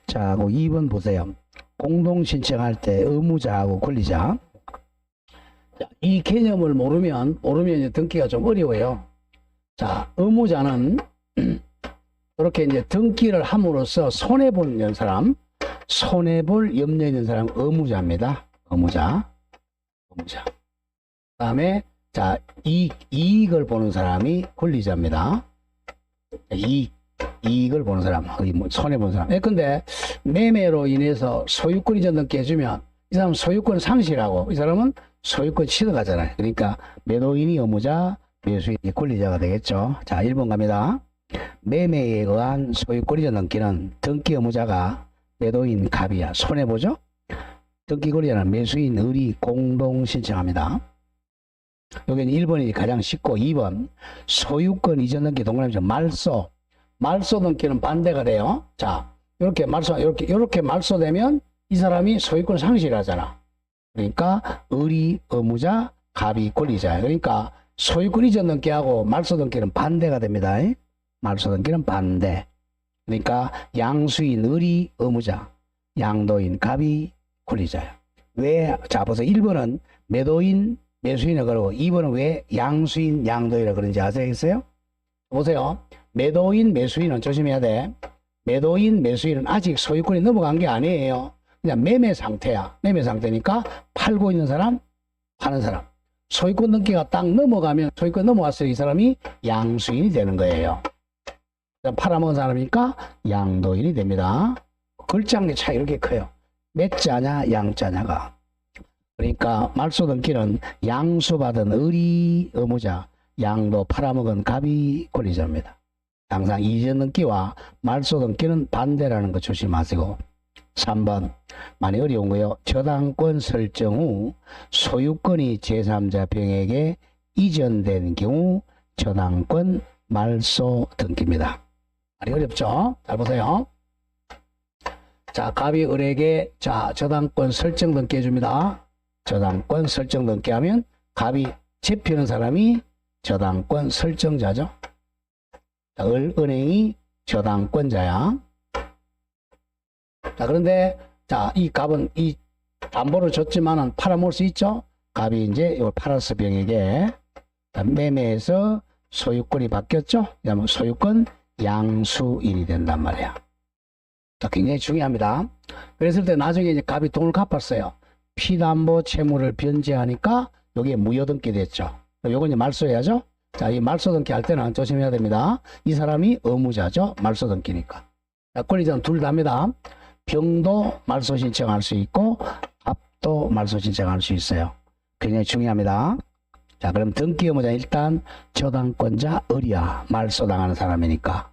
자, 그 2번 보세요. 공동 신청할 때 의무자하고 권리자. 자, 이 개념을 모르면 이제 등기가 좀 어려워요. 자, 의무자는 이렇게 이제 등기를 함으로써 손해보는 사람, 손해볼 염려 있는 사람 의무자입니다. 의무자. 그 다음에 자, 이익을 보는 사람이 권리자입니다. 이익을 보는 사람, 손해보는 사람. 근데 매매로 인해서 소유권이 전등기 해주면 이 사람은 소유권 상실하고 이 사람은 소유권 취득하잖아요. 그러니까 매도인이 의무자, 매수인이 권리자가 되겠죠. 자, 1번 갑니다. 매매에 의한 소유권이 전등기는 등기 의무자가 매도인 갑이야. 손해보죠? 등기 권리자는 매수인 을이 공동 신청합니다. 여기는 1번이 가장 쉽고 2번 소유권 이전 등기 동그라미 말소 등기는 반대가 돼요. 자, 이렇게 말소되면 이 사람이 소유권 상실하잖아. 그러니까 을이 의무자, 갑이 권리자야. 그러니까 소유권 이전 등기하고 말소 등기는 반대가 됩니다. 말소 등기는 반대. 그러니까 양수인 을이 의무자, 양도인 갑이 권리자야. 왜? 자, 보세요. 1번은 매도인, 매수인을 그러고 2번은 왜 양수인, 양도인을 그런지 아시겠어요? 보세요. 매도인, 매수인은 조심해야 돼. 매도인, 매수인은 아직 소유권이 넘어간 게 아니에요. 그냥 매매 상태야. 매매 상태니까 팔고 있는 사람, 파는 사람. 소유권 등기가 딱 넘어가면 소유권 넘어갔어요. 이 사람이 양수인이 되는 거예요. 팔아먹은 사람이니까 양도인이 됩니다. 글자의 차이 이렇게 커요. 몇 자냐, 양자냐가. 그러니까 말소 등기는 양수받은 을이 의무자, 양도 팔아먹은 갑이 권리자입니다. 항상 이전 등기와 말소 등기는 반대라는 거 조심하시고. 3번 많이 어려운 거요. 저당권 설정 후 소유권이 제3자 병에게 이전된 경우 저당권 말소 등기입니다. 많이 어렵죠? 잘 보세요. 자, 갑이 을에게 자 저당권 설정 등기 해줍니다. 저당권 설정 등기 하면 갑이 제피는 사람이 저당권 설정자죠. 자, 은행이 저당권자야. 자, 그런데 자, 이 갑은 이 담보를 줬지만은 팔아먹을 수 있죠. 갑이 이제 이걸 팔았어 병에게. 자, 매매에서 소유권이 바뀌었죠. 그러면 소유권 양수인이 된단 말이야. 자, 굉장히 중요합니다. 그랬을 때 나중에 이제 갑이 돈을 갚았어요. 피담보 채무를 변제하니까 여기에 무효등기 됐죠. 요건 이제 말소해야죠. 자, 이 말소등기 할 때는 조심해야 됩니다. 이 사람이 의무자죠. 말소등기니까. 자, 권리자는 둘 다입니다. 병도 말소 신청할 수 있고 갑도 말소 신청할 수 있어요. 굉장히 중요합니다. 자, 그럼 등기 의무자 일단 저당권자 을이야. 말소당하는 사람이니까.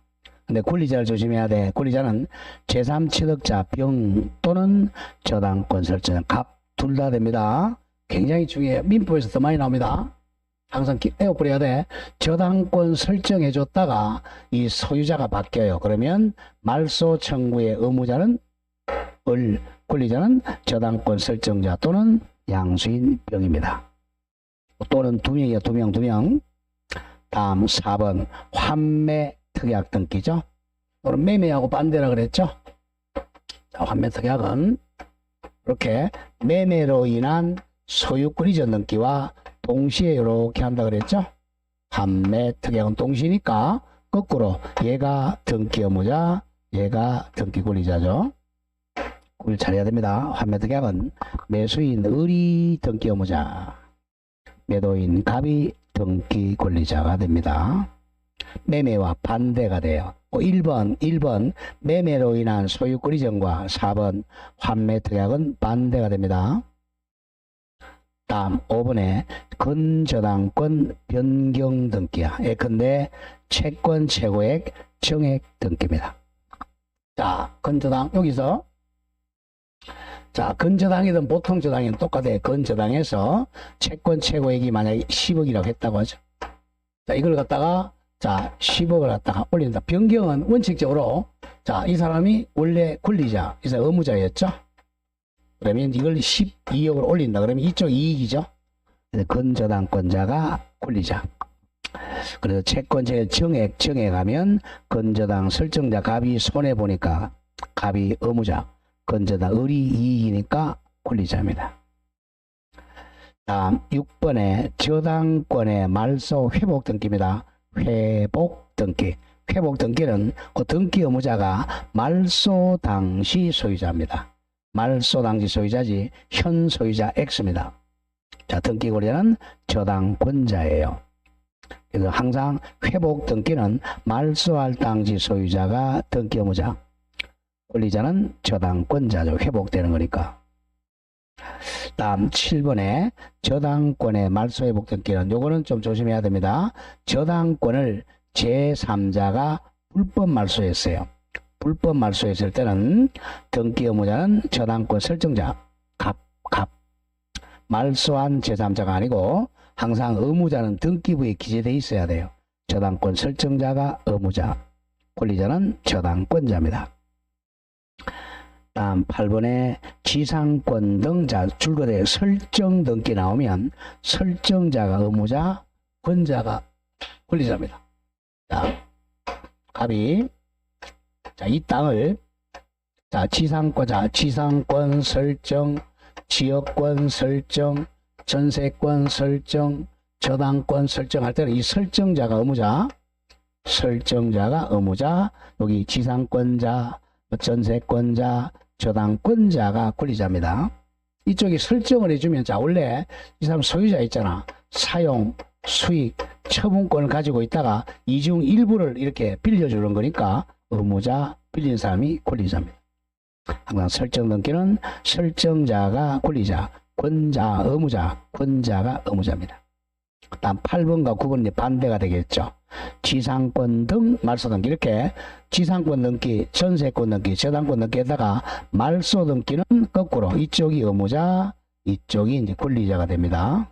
근데 권리자를 조심해야 돼. 권리자는 제3취득자 병 또는 저당권 설정 갑 둘 다 됩니다. 굉장히 중요해요. 민법에서 더 많이 나옵니다. 항상 떼어버려야 돼. 저당권 설정해줬다가 이 소유자가 바뀌어요. 그러면 말소 청구의 의무자는 을, 권리자는 저당권 설정자 또는 양수인 병입니다. 또는 두 명이요. 두 명. 다음 4번 환매 특약 등기죠. 오늘 매매하고 반대라 그랬죠. 자, 환매 특약은 이렇게 매매로 인한 소유권 이전 등기와 동시에 이렇게 한다 그랬죠. 환매 특약은 동시니까 거꾸로 얘가 등기 의무자, 얘가 등기 권리자죠. 구별 잘해야 됩니다. 환매 특약은 매수인 을이 등기 의무자, 매도인 갑이 등기 권리자가 됩니다. 매매와 반대가 돼요. 1번 매매로 인한 소유권 이전과 4번 환매 특약은 반대가 됩니다. 다음 5번에 근저당권 변경 등기야. 예컨대 채권 최고액 정액 등기입니다. 자, 근저당 여기서 자, 근저당이든 보통 저당이든 똑같아요. 근저당에서 채권 최고액이 만약에 10억이라고 했다고 하죠. 자, 이걸 갖다가 자, 10억을 갖다가 올린다. 변경은 원칙적으로 자, 이 사람이 원래 권리자, 이 사람 의무자였죠. 그러면 이걸 12억을 올린다. 그러면 이쪽 이익이죠. 근저당권자가 권리자. 그래서 채권제 정액하면 근저당 설정자 갑이 손해보니까 갑이 의무자, 건재다 을이 이익이니까 권리자입니다. 다음 6번에 저당권의 말소 회복 등기입니다. 회복 등기. 회복 등기는 그 등기 의무자가 말소 당시 소유자입니다. 말소 당시 소유자지 현 소유자 X입니다. 자, 등기 권리자는 저당권자예요. 그래서 항상 회복 등기는 말소할 당시 소유자가 등기 의무자, 권리자는 저당권자죠. 회복되는 거니까. 다음 7번에 저당권의 말소 회복 등기는 요거는 좀 조심해야 됩니다. 저당권을 제3자가 불법 말소했어요. 불법 말소했을 때는 등기 의무자는 저당권 설정자, 갑. 말소한 제3자가 아니고 항상 의무자는 등기부에 기재되어 있어야 돼요. 저당권 설정자가 의무자, 권리자는 저당권자입니다. 다음 8번에 지상권 등 자 줄거리에 설정 등기 나오면 설정자가 의무자, 권자가 권리자입니다. 자, 갑이 자, 이 땅을 자, 지상권 설정, 지역권 설정, 전세권 설정, 저당권 설정할 때는 이 설정자가 의무자, 여기 지상권자, 전세권자, 저당권자가 권리자입니다. 이쪽이 설정을 해주면 자, 원래 이 사람 소유자 있잖아. 사용, 수익, 처분권을 가지고 있다가 이중 일부를 이렇게 빌려주는 거니까 의무자, 빌린 사람이 권리자입니다. 항상 설정 등기는 설정자가 권리자, 권자, 의무자, 권자가 의무자입니다. 다음 8번과 9번이 반대가 되겠죠. 지상권 등 말소 등기, 이렇게 지상권 등기, 전세권 등기, 저당권 등기에다가 말소 등기는 거꾸로 이쪽이 의무자, 이쪽이 이제 권리자가 됩니다.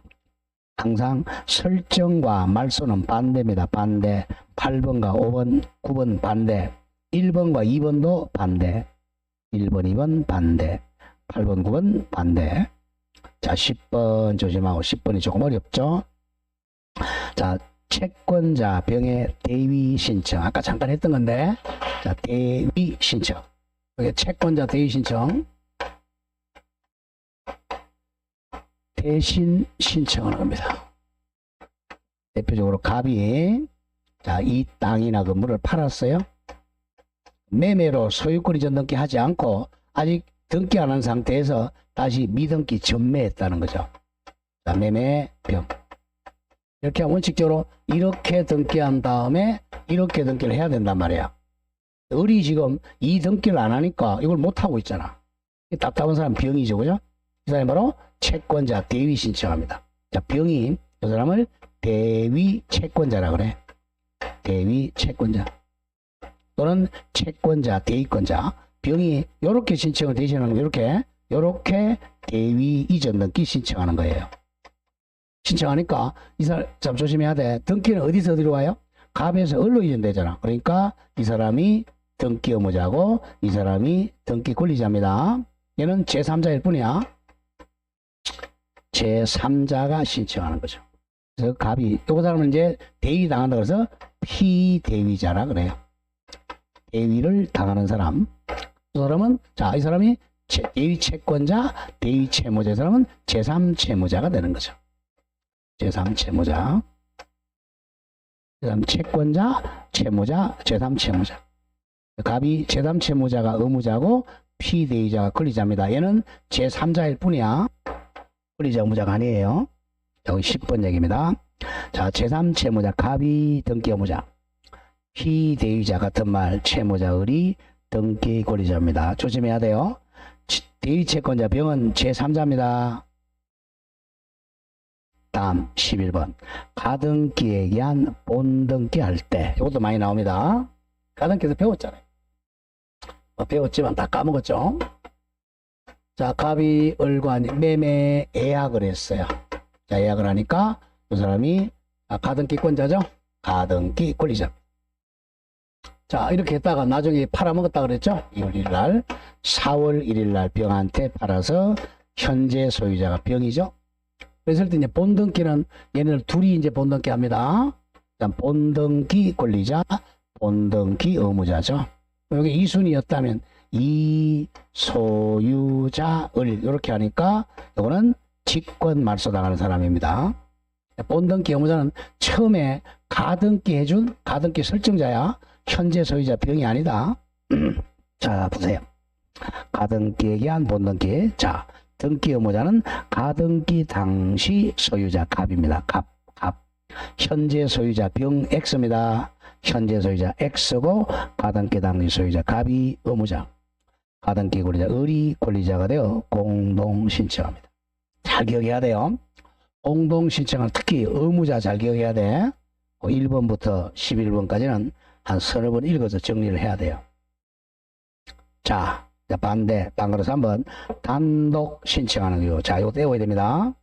항상 설정과 말소는 반대입니다. 반대. 8번과 5번, 9번 반대. 1번과 2번도 반대. 1번, 2번 반대. 8번, 9번 반대. 자, 10번 조심하고 10번이 조금 어렵죠. 자, 채권자 병의 대위 신청. 아까 잠깐 했던 건데. 자, 대위 신청. 여기 채권자 대위 신청. 대신 신청하는 겁니다. 대표적으로 갑이 자, 이 땅이나 건물을 팔았어요. 매매로 소유권 이전 등기 하지 않고 아직 등기 안 한 상태에서 다시 미등기 전매했다는 거죠. 자, 매매병. 이렇게 원칙적으로 이렇게 등기한 다음에 이렇게 등기를 해야 된단 말이야. 을이 지금 이 등기를 안 하니까 이걸 못 하고 있잖아. 답답한 사람 병이죠, 그죠? 이 사람이 바로 채권자 대위 신청합니다. 자, 병이 이 사람을 대위 채권자라 그래. 대위 채권자 또는 채권자 대위권자. 병이 이렇게 신청을 대신하는 거, 이렇게 대위 이전 등기 신청하는 거예요. 신청하니까 이 사람 참 조심해야 돼. 등기는 어디서 어디로 와요? 갑에서 을로 이전되잖아. 그러니까 이 사람이 등기 의무자고 이 사람이 등기 권리자입니다. 얘는 제3자일 뿐이야. 제3자가 신청하는 거죠. 그래서 갑이 이 사람은 이제 대위 당한다 그래서 피대위자라 그래요. 대위를 당하는 사람. 이 사람은 자, 이 사람이 대위 채권자, 대위 채무자. 이 사람은 제3채무자가 되는 거죠. 제3채무자. 제3 채권자, 채무자, 제3채무자. 갑이 제3채무자가 의무자고 피대위자가 권리자입니다. 얘는 제3자일 뿐이야. 권리자 의무자가 아니에요. 여기 10번 얘기입니다. 자, 제3채무자 갑이 등기 의무자, 피대위자 같은 말 채무자 을이 등기 권리자입니다. 조심해야 돼요. 대위 채권자 병은 제3자입니다. 다음 11번 가등기에 의한 본등기 할 때 이것도 많이 나옵니다. 가등기에서 배웠잖아요. 배웠지만 다 까먹었죠. 자, 갑이 을과 매매 예약을 했어요. 자, 예약을 하니까 그 사람이 가등기권자죠. 가등기 권리자. 자, 이렇게 했다가 나중에 팔아먹었다 그랬죠. 2월 1일날 4월 1일날 병한테 팔아서 현재 소유자가 병이죠. 그랬을 때 이제 본등기는 얘네들 둘이 이제 본등기 합니다. 일단 본등기 권리자, 본등기 의무자죠. 여기 2순위였다면 이 소유자을 이렇게 하니까 이거는 직권 말소당하는 사람입니다. 본등기 의무자는 처음에 가등기 해준 가등기 설정자야. 현재 소유자 병이 아니다. 자 보세요. 가등기 얘기한 본등기. 자 등기 의무자는 가등기 당시 소유자 갑입니다. 갑. 현재 소유자 병 X입니다. 현재 소유자 X고 가등기 당시 소유자 갑이 의무자. 가등기 권리자 을이 권리자가 되어 공동 신청합니다. 잘 기억해야 돼요. 공동 신청을 특히 의무자 잘 기억해야 돼. 1번부터 11번까지는 한 서너 번 읽어서 정리를 해야 돼요. 자, 반대, 반그래서 한번 단독 신청하는 거요. 자, 이거 외워야 됩니다.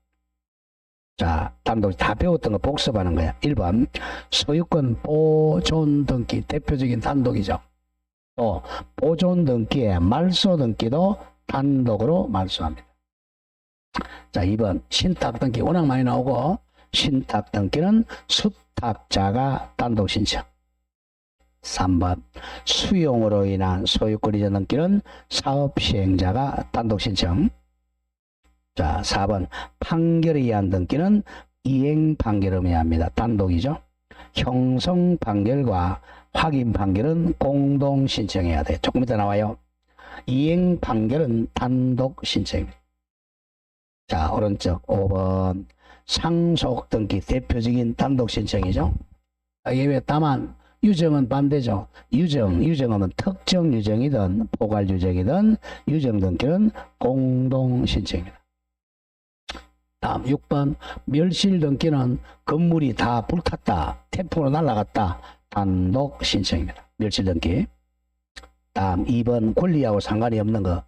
자, 단독 다 배웠던 거 복습하는 거야. 1번, 소유권 보존 등기 대표적인 단독이죠. 또 보존 등기에 말소 등기도 단독으로 말소합니다. 자, 2번, 신탁 등기 워낙 많이 나오고 신탁 등기는 수탁자가 단독 신청. 3번, 수용으로 인한 소유권 이전 등기는 사업 시행자가 단독 신청. 자, 4번, 판결에 의한 등기는 이행 판결음에 합니다. 단독이죠. 형성 판결과 확인 판결은 공동 신청해야 돼. 조금 이따 나와요. 이행 판결은 단독 신청입니다. 자, 오른쪽 5번, 상속 등기 대표적인 단독 신청이죠. 예외 다만 유정은 반대죠. 유정은 특정 유정이든 포괄 유정이든 유정 등기는 공동 신청입니다. 다음 6번, 멸실 등기는 건물이 다 불탔다, 태풍으로 날아갔다, 단독 신청입니다. 멸실 등기. 다음 2번, 권리하고 상관이 없는 거,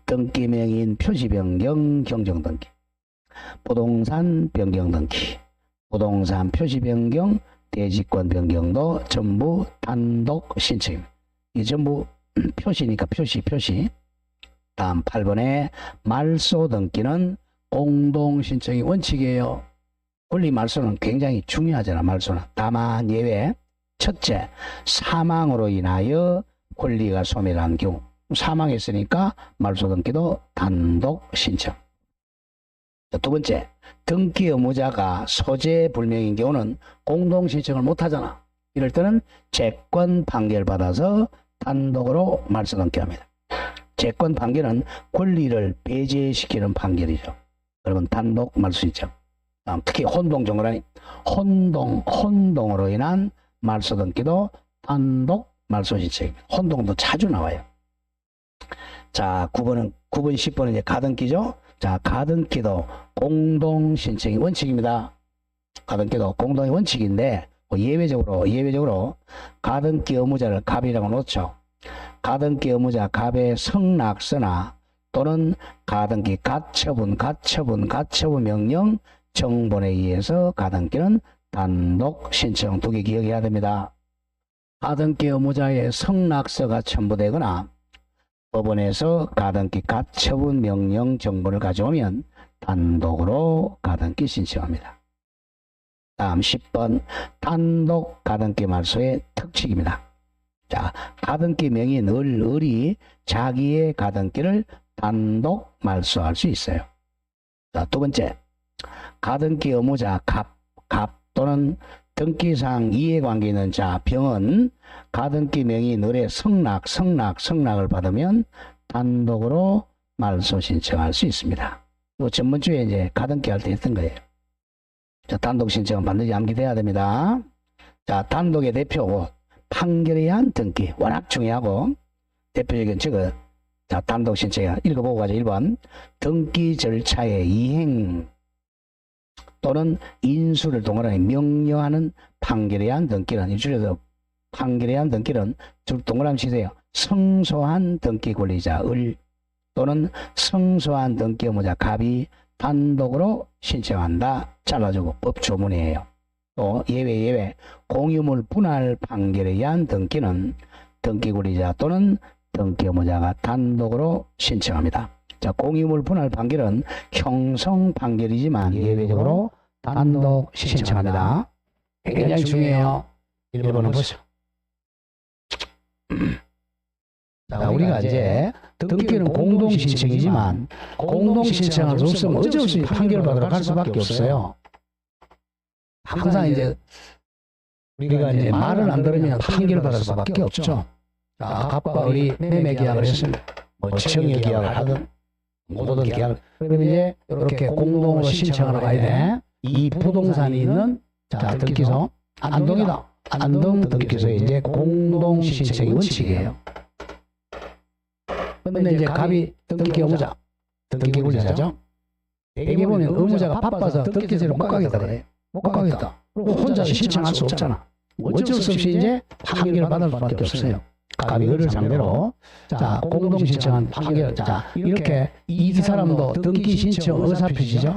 등기 명의인 표시 변경, 경정 등기. 부동산 변경 등기, 부동산 표시 변경, 대지권 변경도 전부 단독 신청입니다. 이 전부 표시니까 표시. 다음 8번에 말소 등기는 공동 신청이 원칙이에요. 권리 말소는 굉장히 중요하잖아. 말소는. 다만 예외. 첫째, 사망으로 인하여 권리가 소멸한 경우. 사망했으니까 말소 등기도 단독 신청. 두 번째, 등기 의무자가 소재 불명인 경우는 공동 신청을 못 하잖아. 이럴 때는 채권 판결 받아서 단독으로 말소 등기합니다. 채권 판결은 권리를 배제시키는 판결이죠. 여러분 단독 말소 신청. 특히 혼동 정거라니 혼동으로 인한 말소 등기도 단독 말소 신청입니다. 혼동도 자주 나와요. 자, 9번, 10번은 이제 가등기죠. 자, 가등기도 공동 신청이 원칙입니다. 가등기도 공동의 원칙인데 예외적으로 가등기 의무자를 갑이라고 놓죠. 가등기 의무자 갑의 성낙서나 또는 가등기 가처분 명령 정본에 의해서 가등기는 단독 신청 두 개 기억해야 됩니다. 가등기 의무자의 성낙서가 첨부되거나 법원에서 가등기 가처분 명령 정본을 가져오면 단독으로 가등기 신청합니다. 다음 10번, 단독 가등기 말소의 특칙입니다. 자, 가등기 명의인 을이 자기의 가등기를 단독 말소할 수 있어요. 자, 두 번째, 가등기 의무자 갑 또는 등기상 이해관계 있는 자 병은 가등기 명의인 을의 성낙을 받으면 단독으로 말소 신청할 수 있습니다. 이 전번주에 이제 가등기 할 때 했던 거예요. 자, 단독 신청은 반드시 암기돼야 됩니다. 자, 단독의 대표고 판결에 의한 등기 워낙 중요하고 대표적인 저거. 자, 단독 신청이야. 읽어보고 가죠. 1번, 등기 절차의 이행 또는 인수를 동원하여 명령하는 판결에 의한 등기는, 일주일에서 판결에 의한 등기는 동그라미 치세요. 성소한 등기 권리자 을 또는 성소한 등기 의무자 갑이 단독으로 신청한다. 잘라주고 법조문이에요. 또 예외 공유물 분할 판결에 의한 등기는 등기 권리자 또는 등기 의무자가 단독으로 신청합니다. 자, 공유물 분할 판결은 형성 판결이지만 예외적으로 단독 신청합니다. 굉장히 중요해요. 1번은 보시죠. 자, 우리가 이제 등기는 공동신청이지만 공동신청할 수 없으면 어쩔 판결을 받으러 갈 수밖에 없어요. 항상 이제 우리가 이제 말을 안 들으면 판결을 받을 수밖에 없죠. 자, 갑과 을이 매매 계약을 했습니다. 뭐 청약 계약을 하든 모든 계약. 그러면 이제 이렇게 공동으로 신청하러 가야 돼. 이 부동산이 있는 자 등기소 안동이다. 안동 등기소에 이제 공동 신청이 원칙이에요. 근데 이제 갑이 등기 의무자, 등기 권리자죠. 대개 보면 의무자가 바빠서 등기소를 못 가겠다 그래요. 못 가겠다. 그리고 혼자서 신청할 수 없잖아. 어쩔 수 없이 이제 판결을 받을 수밖에 없어요. 갑이 을을 상대로 자 공동 신청한 판결 자 이렇게 이 사람도 등기 신청 의사 표시죠.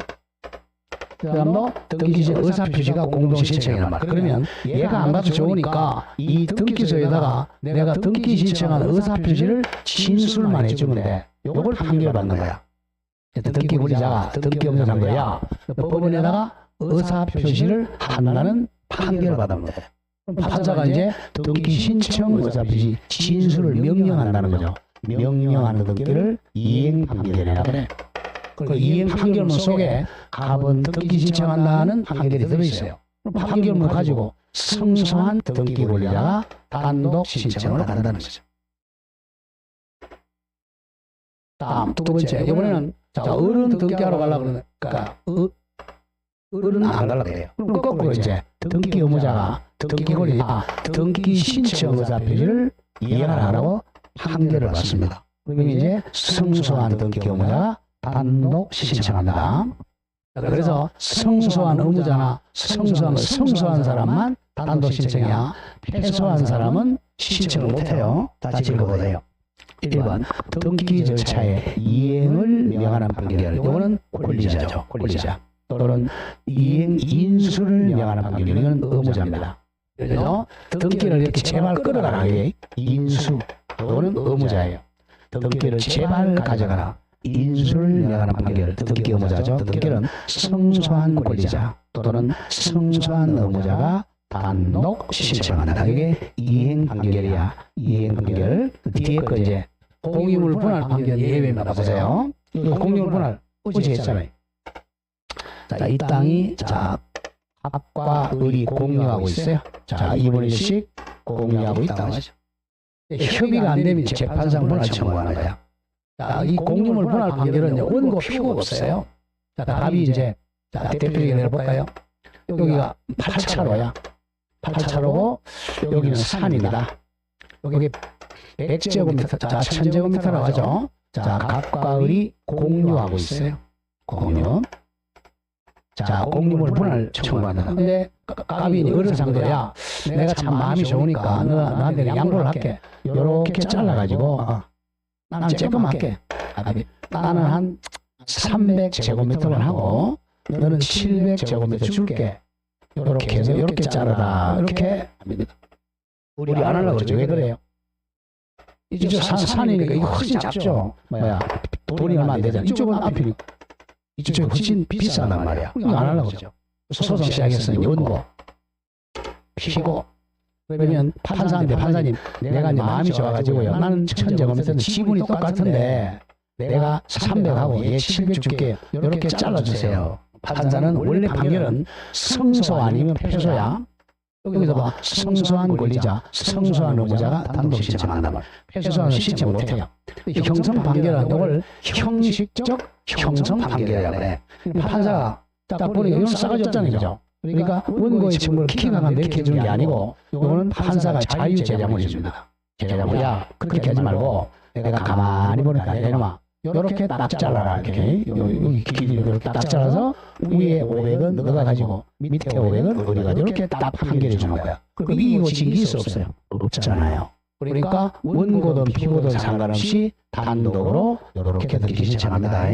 그 사람도 등기 의사 표시가 공동 신청이란 말이야. 그러면 얘가 안 봐도 좋으니까 이 등기소에다가 내가 등기 신청한 의사 표시를 진술만 해주면 돼. 요걸 판결받는 거야. 등기 권리자가 등기 없는 상대야. 법원에다가 의사 표시를 한다는 판결받는 거야. 판사가 이제 등기 신청 의사 표시 진술을 명령한다는 거죠. 명령하는 등기를 이행 판결이라고 그래. 그 이행 판결문 속에 갑은 등기 신청한다는 판결이 들어있어요. 판결문 가지고 성소한 등기 권리자가 단독 신청을 한다는 거죠. 다음 두 번째, 이번에는 자 을은 등기하러 가려고 그러니까 을은 안 가려고 해요. 그럼 거꾸로 이제 등기 의무자가 등기 권리자 등기 신청 의사 표시를 이행하라고 판결을 받습니다. 그러면 이제 성소한 등기 의무자가 단독 신청한다. 그래서 성소한 의무자나 성소한 사람만 단독 신청이야. 패소한 사람은 신청을 못해요. 다시 읽어보세요. 1번 등기 절차의 이행을 명하는 판결. 이거는 권리자죠. 권리자. 또는 이행 인수를 명하는 판결. 이건 의무자입니다. 그래서 등기를 이렇게 제발 끌어가라. 인수. 이거는 의무자예요. 등기를 제발 가져가라. 인수를 명하는 판결, 등기 의무자죠. 등기는 성소한 권리자 또는 성소한 의무자가 단독 신청한다. 이게 이행 판결이야. 이행 판결. 뒤에 거 이제 공유물 분할 판결 예외입니다. 보세요. 공유물 분할 어제 했잖아요. 자, 이 땅이 자 갑과 을이 공유하고 있어요. 자, 2분의 1씩 공유하고 있다는 거죠. 협의가 안 되면 재판상 분할 청구하는 거야. 자, 이 공유물 분할 판결은 원고 표가 없어요. 자, 답이 이제 자, 대표적인 예를 볼까요? 여기가 8차로야. 8차로고 여기는 산이다. 여기 100제곱미터, 자, 1000제곱미터라고 하죠. 자, 갑과 을이 공유하고 있어요. 공유. 자, 공유물 분할 청구한다. 근데 갑이 을을 상대야. 내가 참 마음이 좋으니까 너한테 양보를 할게. 요렇게 잘라가지고 나는 조금 할게. 나는 한 300제곱미터만 하고 너는 700제곱미터 줄게. 이렇게 해서 이렇게 자르라. 이렇게 합니다. 우리 안 하려고 그러죠. 왜 그래요? 이쪽 산이니까 이거 훨씬 작죠. 뭐야 돈이 얼마 안 되잖아. 이쪽은 앞이니까 이쪽이 훨씬 비싼단 말이야. 이거 안 하려고 그러죠. 소송 시작했으니 원고 피고 그러면 판사한테 판사님 내가 이제 마음이 좋아가지고요. 나는 1000제곱미터는 지분이 똑같은데 내가 300하고 얘 700 줄게. 이렇게 잘라주세요. 판사는 원래 판결은 성소 아니면 패소야. 여기서 봐. 성소한 권리자, 성소한 의무자가 단독 신청한단 말이야. 패소하는 신청 못해요. 형성 판결은 이걸 형식적 형성 판결이라고 그래. 판사가 딱 보니까 이건 싸가졌잖아요. 그죠? 그러니까 원고의 청구를 기각하면 이렇게 해주는 게 아니고 이거는 판사가 자유재량을 해줍니다. 재량이야. 그렇게 하지 말고 내가 가만히 보니까 이놈아 요렇게 딱 잘라라. 이렇게 여기 길이를 딱 잘라서 위에 500은 너가 가지고 밑에 500은 우리가 이렇게 딱 판결해 주는 거야. 그럼 이기고 진기 있어 없어요? 없잖아요. 그러니까 원고든 피고든 상관없이 단독으로 이렇게 등기 신청합니다.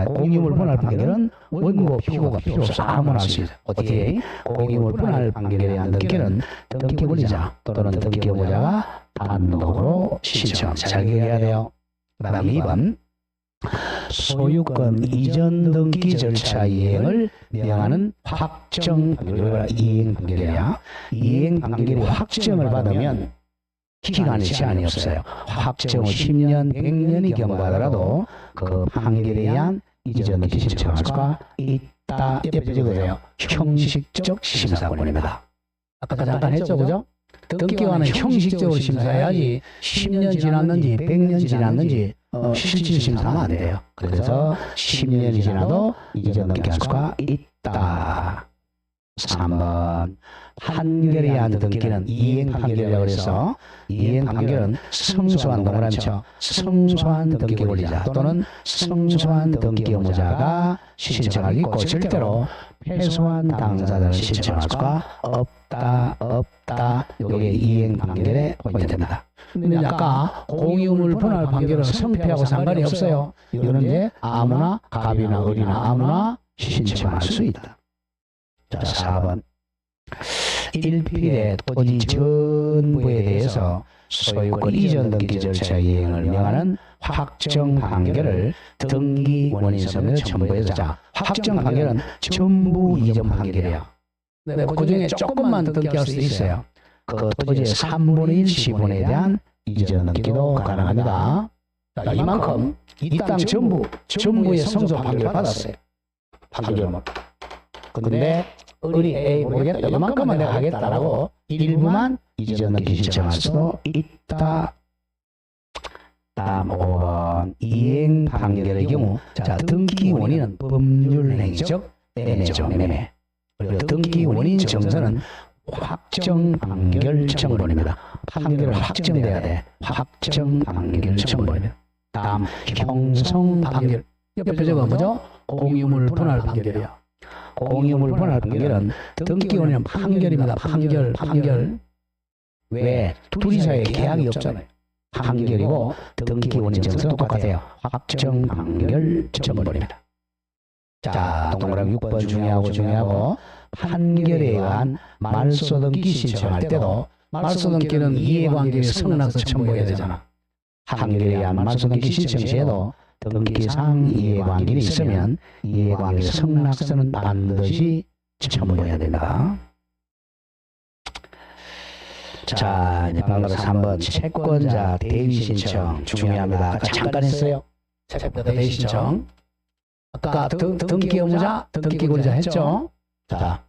공유물 분할 판결은 원고 피고가 필요 없어. 아무나 할 수 있어. 어떻게? 공유물 분할 판결에 대한 등기는 등기 권리자 또는 등기 의무자가 단독으로 신청합니다. 잘 기억해야 돼요. 그 다음 2번 소유권 이전 등기 절차 이행을 명하는 확정 판결. 이행 판결이야. 이행 판결이 확정을 받으면 기간에 제한이 없어요. 확정 후 10년, 100년이 경과하더라도 그 판결에 의한 이전 등기 신청할 수가 있다. 옆에 적어줘요. 형식적 심사권입니다. 아까 잠깐 했죠, 그죠? 등기관은 형식적으로 심사해야지 10년 지났는지 100년 지났는지 실질 심사하면 안 돼요. 그래서 10년이 지나도 이전 등기할 수가 있다. 3번 판결에 의한 등기는 이행 판결이라고 해서 이행 판결은 성소한 동그라미죠. 성소한 등기 권리자 또는 성소한 등기 의무자가 신청할 수 있고 절대로 패소한 당사자는 신청할 수가 없다. 이게 이행 판결의 포인트입니다. 근데 아까 공유물 분할 판결은 성패하고 상관이 없어요. 이거는 이제 아무나 갑이나 을이나 아무나 신청할 수 있다. 자, 4번. 일필의 토지 전부에 대해서 소유권 이전 등기 절차 이행을 명하는 확정 판결을 등기 원인 서면에 첨부해서 자, 확정 판결은 전부 이전 판결이에요. 네, 그 중에 조금만 등기할 수 있어요. 그 토지의 3분의 1 지분에 대한 이전 등기도 가능합니다. 자, 이만큼 이 땅 전부의 성소 판결 받았어요. 판결만. 근데 을이 에이 모르겠다. 이만큼만 내가 하겠다라고 일부만 이전 등기 신청할 수도 있다. 다음 5번 이행 판결의 경우 자 등기 원인은 법률행위적 매매죠. 매매. 그리고 등기 원인 정서는 확정 판결 청구입니다. 판결은 확정돼야 돼. 확정 판결 청구입니다. 다음 형성 판결. 옆에 저거 뭐죠? 공유물 분할 판결이요. 공유물 분할 판결은 등기 원인은 판결입니다. 판결. 왜? 둘이 사이에 계약이 없잖아요. 판결이고 등기 원인 정서는 똑같아요. 확정 판결 청구입니다. 자, 동그라미 6번 중요하고 판결에 의한 말소 등기 신청할 때도 말소 등기는 이해관계의 성낙서 첨부해야 되잖아. 판결에 의한 말소 등기 신청 시에도 등기상 이해관계는 있으면 이해관계 성낙서는 반드시 첨부해야 된다. 자, 이제 방금 3번 채권자 대위 신청 중요합니다. 아까 잠깐 했어요. 채권자 대위 신청. 아까 등기 의무자, 등기 권리자 했죠? 자,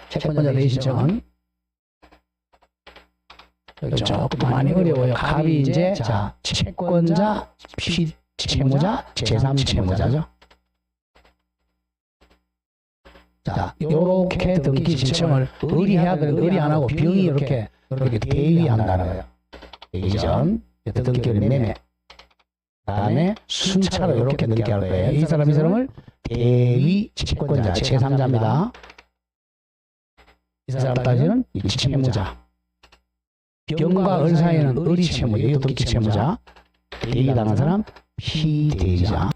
채권자 대위 신청은 조금 많이 어려워요. 갑이 이제 자 채권자, 채무자, 제3채무자죠. 자, 요렇게 등기 신청을 을이 해야 되는 을이 안 하고 병이 이렇게 대위한다는 거예요. 이전 등기를 매매. 다음에 순차로 이렇게 등기할 거예요. 이 사람을 대위 채권자, 제3자입니다. 이 사람 따지는 채무자. 병과 을 사이에는 을이 채무자, 이 등기 채무자. 대위 당한 사람 피대위자.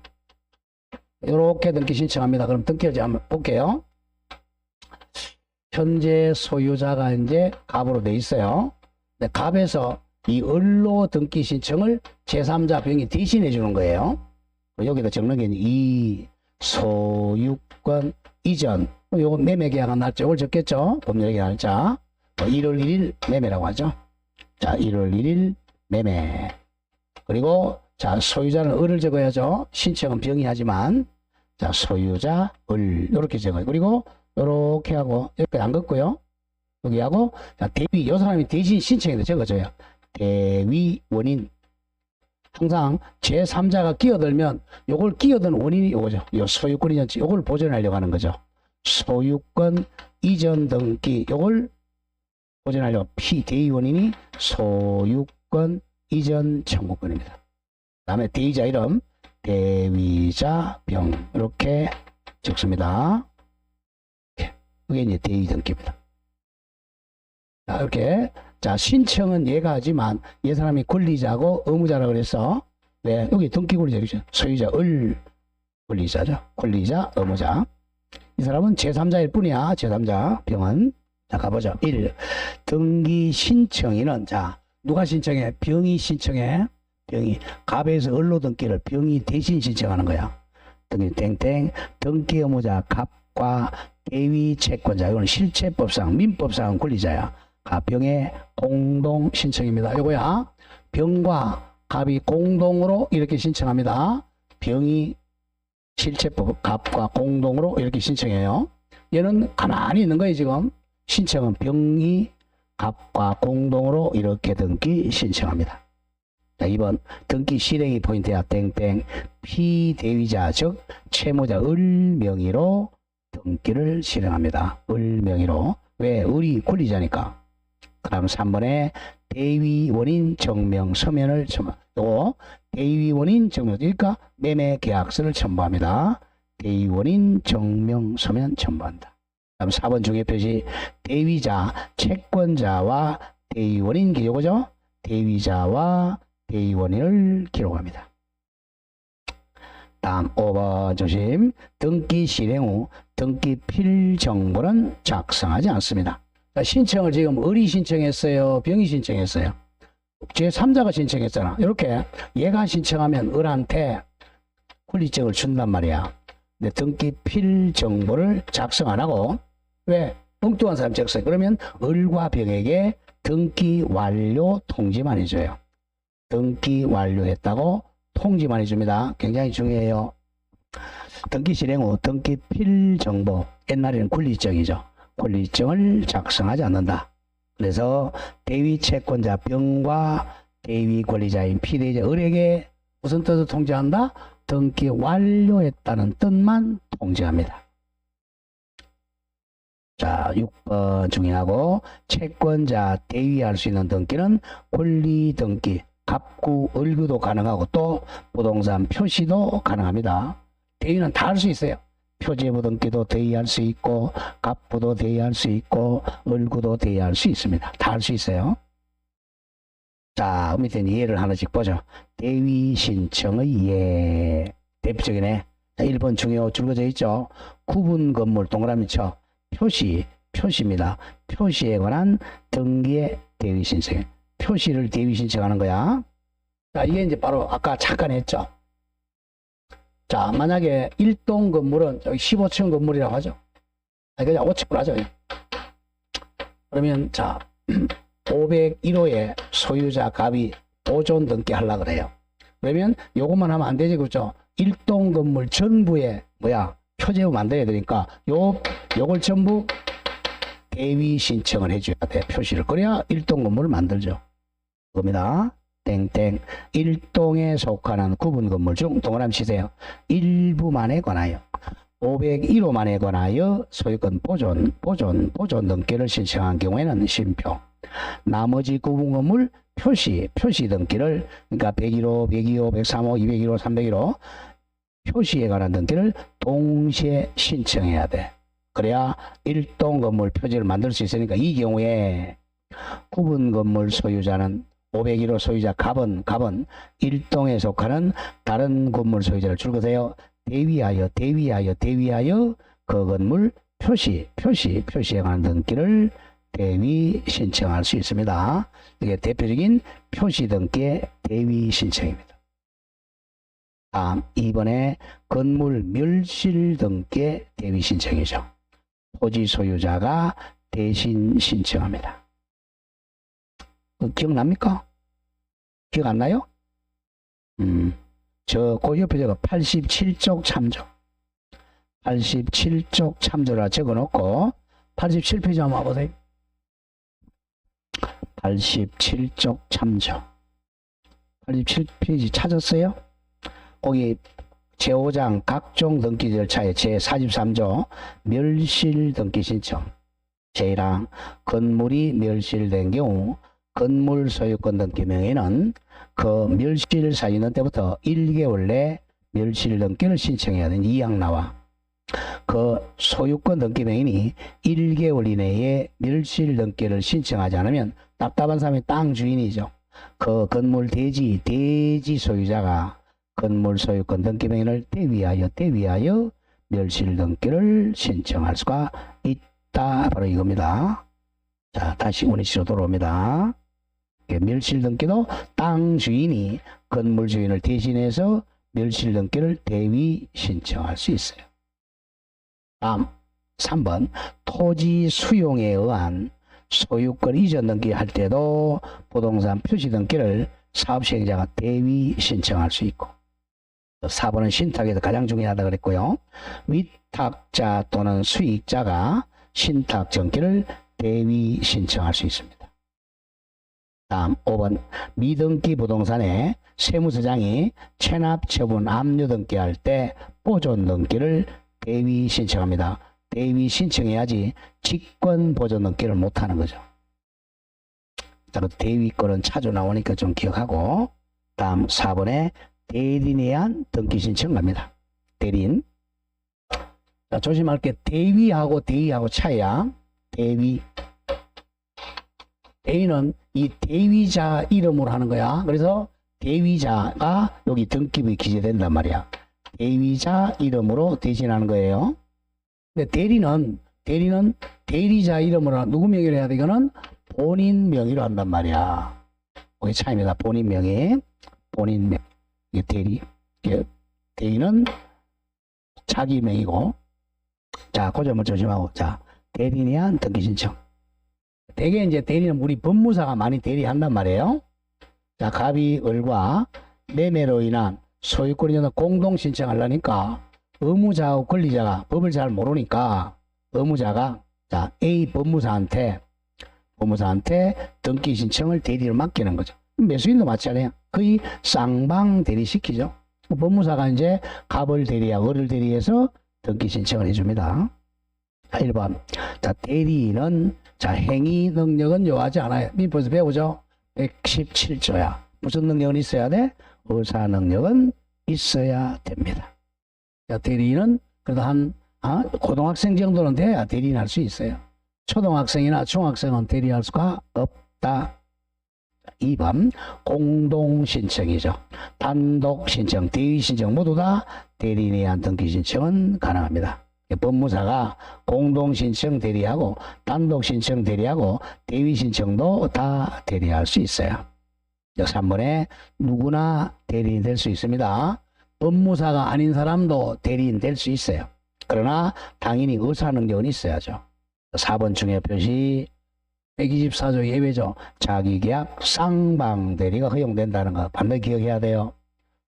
이렇게 등기 신청합니다. 그럼 등기를 한번 볼게요. 현재 소유자가 이제 갑으로 돼 있어요. 근데 갑에서 이 을로 등기 신청을 제3자 병이 대신해 주는 거예요. 여기다 적는 게 이 소유권 이전. 요거 매매 계약한 날짜 이걸 적겠죠. 법률 계약 날짜. 1월 1일 매매라고 하죠. 자, 1월 1일 매매. 그리고 자, 소유자는 을을 적어야죠. 신청은 병이 하지만 자, 소유자 을 이렇게 적어요. 그리고 이렇게 하고 이렇게 안 긋고요. 여기 하고 자, 대위 요 사람이 대신 신청해서 적어줘요. 대위 원인. 항상 제3자가 끼어들면 요걸 끼어든 원인이 요거죠. 요 소유권 이전 요걸 보존하려고 하는 거죠. 소유권 이전 등기 요걸 보존하려고 피대위 원인이 소유권 이전 청구권입니다. 다음에 대위자 이름 대위자 병 이렇게 적습니다. 이게 이제 대위 등기입니다. 자, 이렇게 자 신청은 얘가 하지만 얘 사람이 권리자고 의무자라 그래서 왜 여기 등기 권리자 소유자 을 권리자죠. 권리자 의무자. 이 사람은 제3자일 뿐이야. 제3자 병은 자 가보죠. 1. 등기 신청인은 자 누가 신청해? 병이 신청해. 병이 갑에서 을로 등기를 병이 대신 신청하는 거야. 등기 땡땡 등기 의무자 갑과 대위 채권자 이거는 실체법상 민법상 권리자야. 병의 공동 신청입니다. 요거야. 병과 갑이 공동으로 이렇게 신청합니다. 병이 실체법 갑과 공동으로 이렇게 신청해요. 얘는 가만히 있는 거예요. 지금 신청은 병이 갑과 공동으로 이렇게 등기 신청합니다. 자, 2번 등기 실행이 포인트야. 땡땡 피대위자 즉 채무자 을 명의로 등기를 실행합니다. 을 명의로. 왜? 을이 권리자니까. 그 다음 3번에 대위 원인 증명 서면을 또 대위 원인 증명, 그러니까 매매 계약서를 첨부합니다. 대위 원인 증명 서면 첨부한다. 다음 4번 중개 표시 대위자 채권자와 대위 원인 기록이죠. 대위자와 대위 원인을 기록합니다. 다음 5번 조심. 등기 실행 후 등기 필정보는 작성하지 않습니다. 신청을 지금 을이 신청했어요? 병이 신청했어요? 제3자가 신청했잖아. 이렇게 얘가 신청하면 을한테 권리증을 준단 말이야. 근데 등기 필정보를 작성 안 하고 왜? 엉뚱한 사람 적어요. 그러면 을과 병에게 등기 완료 통지만 해줘요. 등기 완료했다고 통지만 해줍니다. 굉장히 중요해요. 등기 실행 후 등기 필정보, 옛날에는 권리증이죠. 권리증을 작성하지 않는다. 그래서 대위 채권자 병과 대위 권리자인 피대자 을에게 무슨 뜻을 통지한다? 등기 완료했다는 뜻만 통지합니다. 자, 6번 중요하고 채권자 대위할 수 있는 등기는 권리 등기, 갑구, 을구도 가능하고 또 부동산 표시도 가능합니다. 대위는 다 할 수 있어요. 표제부 등기도 대위할 수 있고 갑부도 대위할 수 있고 을구도 대위할 수 있습니다. 다 할 수 있어요. 자, 밑에 예를 하나씩 보죠. 대위 신청의 예. 대표적이네. 자, 1번 중요 줄거져 있죠. 구분 건물 동그라미 쳐. 표시입니다. 표시에 관한 등기의 대위 신청. 표시를 대위 신청하는 거야. 자, 이게 이제 바로 아까 잠깐 했죠. 자, 만약에 1동 건물은 15층 건물이라고 하죠. 그냥 5층으로 하죠. 그러면 자, 501호에 소유자 갑이 보존 등기 하려고 그래요. 그러면 요것만 하면 안 되지, 그렇죠? 1동 건물 전부에 표제부 만들어야 되니까 요걸 전부 대위 신청을 해줘야 돼. 표시를. 그래야 1동 건물을 만들죠. 그겁니다. 땡땡 1동에 속하는 구분 건물 중 동그라미 치세요. 일부만에 관하여 501호만에 관하여 소유권 보존 등기를 신청한 경우에는 심표. 나머지 구분 건물 표시 등기를 그러니까 101호, 102호, 103호, 201호, 301호 표시에 관한 등기를 동시에 신청해야 돼. 그래야 1동 건물 표지를 만들 수 있으니까 이 경우에 구분 건물 소유자는 501호 소유자 갑은 1동에 속하는 다른 건물 소유자를 줄거세요. 대위하여 그 건물 표시에 관한 등기를 대위 신청할 수 있습니다. 이게 대표적인 표시 등기의 대위 신청입니다. 다음 2번에 건물 멸실 등기의 대위 신청이죠. 토지 소유자가 대신 신청합니다. 기억납니까? 기억 안 나요? 그 옆에 저거 87쪽 참조. 87쪽 참조라 적어 놓고 87페이지 한번 와보세요. 87쪽 참조. 87페이지 찾았어요? 거기 제5장 각종 등기 절차의 제43조 멸실 등기 신청. 제1항 건물이 멸실된 경우 건물 소유권 등기 명의는 그 멸실 사유는 때부터 1개월 내 멸실 등기를 신청해야 되는 2항 나와. 그 소유권 등기 명의인이 1개월 이내에 멸실 등기를 신청하지 않으면 답답한 사람이 땅 주인이죠. 그 건물 대지 소유자가 건물 소유권 등기 명의를 대위하여 멸실 등기를 신청할 수가 있다. 바로 이겁니다. 자, 다시 원위치로 돌아옵니다. 멸실 등기도 땅 주인이 건물 주인을 대신해서 멸실 등기를 대위 신청할 수 있어요. 다음 3번 토지 수용에 의한 소유권 이전 등기 할 때도 부동산 표시 등기를 사업시행자가 대위 신청할 수 있고 4번은 신탁에서 가장 중요하다 그랬고요. 위탁자 또는 수익자가 신탁 등기를 대위 신청할 수 있습니다. 다음 5번 미등기 부동산에 세무서장이 체납 처분 압류 등기할 때 보존 등기를 대위 신청합니다. 대위 신청해야지 직권 보존 등기를 못하는 거죠. 자, 대위권은 차주 나오니까 좀 기억하고 다음 4번에 대리인에 의한 등기 신청 갑니다. 대리인. 자, 조심할 게 대위하고 대의하고 차이야. 대위. 대위는 이 대위자 이름으로 하는 거야. 그래서 대위자가 여기 등기부에 기재된단 말이야. 대위자 이름으로 대신하는 거예요. 근데 대리는 대리자 이름으로 누구 명의로 해야 돼? 이거는 본인 명의로 한단 말이야. 그게 차이입니다. 본인 명의. 본인 명. 이게 대리. 이게 대리는 자기 명의고. 자, 그 점을 조심하고. 자, 대리인에 의한 등기 신청. 대개 이제 대리는 우리 법무사가 많이 대리한단 말이에요. 자, 갑이 을과 매매로 인한 소유권이 있는 공동 신청하려니까 의무자하고 권리자가 법을 잘 모르니까 의무자가 자, A 법무사한테 등기 신청을 대리를 맡기는 거죠. 매수인도 마찬가지예요. 거의 쌍방 대리시키죠. 법무사가 이제 갑을 대리하고 을을 대리해서 등기 신청을 해줍니다. 1번. 자, 대리인은 자, 행위 능력은 요하지 않아요. 민법에서 배우죠? 117조야. 무슨 능력은 있어야 돼? 의사 능력은 있어야 됩니다. 자, 대리인은 그래도 고등학생 정도는 돼야 대리인 할 수 있어요. 초등학생이나 중학생은 대리할 수가 없다. 2번 공동신청이죠. 단독신청, 대위신청 모두 다 대리인에 의한 등기신청은 가능합니다. 법무사가 공동신청 대리하고 단독신청 대리하고 대위신청도 다 대리할 수 있어요. 3번에 누구나 대리인 될 수 있습니다. 법무사가 아닌 사람도 대리인 될 수 있어요. 그러나 당연히 의사능력은 있어야죠. 4번 중요 표시 124조 예외죠. 자기계약 쌍방대리가 허용된다는 거 반드시 기억해야 돼요.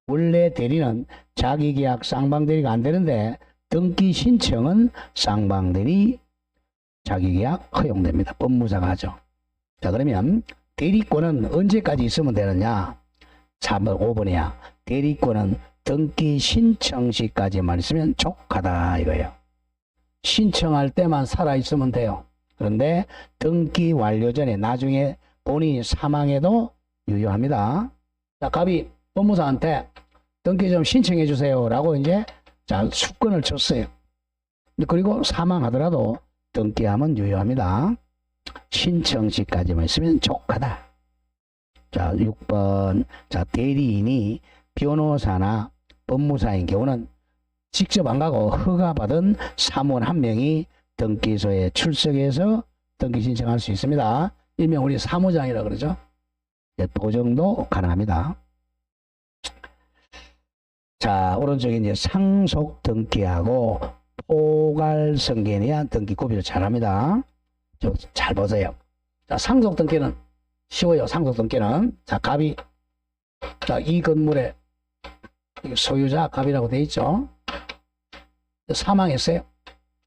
원래 대리는 자기계약 쌍방대리가 안 되는데 등기 신청은 쌍방대리 자기계약 허용됩니다. 법무사가 하죠. 자, 그러면 대리권은 언제까지 있으면 되느냐? 3번 5번이야. 대리권은 등기 신청 시까지만 있으면 족하다 이거예요. 신청할 때만 살아있으면 돼요. 그런데 등기 완료 전에 나중에 본인이 사망해도 유효합니다. 자, 갑이 법무사한테 등기 좀 신청해 주세요 라고 이제 자, 수건을 줬어요. 그리고 사망하더라도 등기하면 유효합니다. 신청 시까지만 있으면 족하다. 자, 6번. 자, 대리인이 변호사나 법무사인 경우는 직접 안 가고 허가받은 사무원 한 명이 등기소에 출석해서 등기 신청할 수 있습니다. 일명 우리 사무장이라 그러죠. 도정도 가능합니다. 자, 오른쪽에 이제 상속 등기하고 포괄 승계에 대한 등기 구비를 잘합니다. 잘 보세요. 자, 상속 등기는 쉬워요. 상속 등기는 자, 갑이 자, 이 건물의 소유자 갑이라고 돼 있죠. 사망했어요.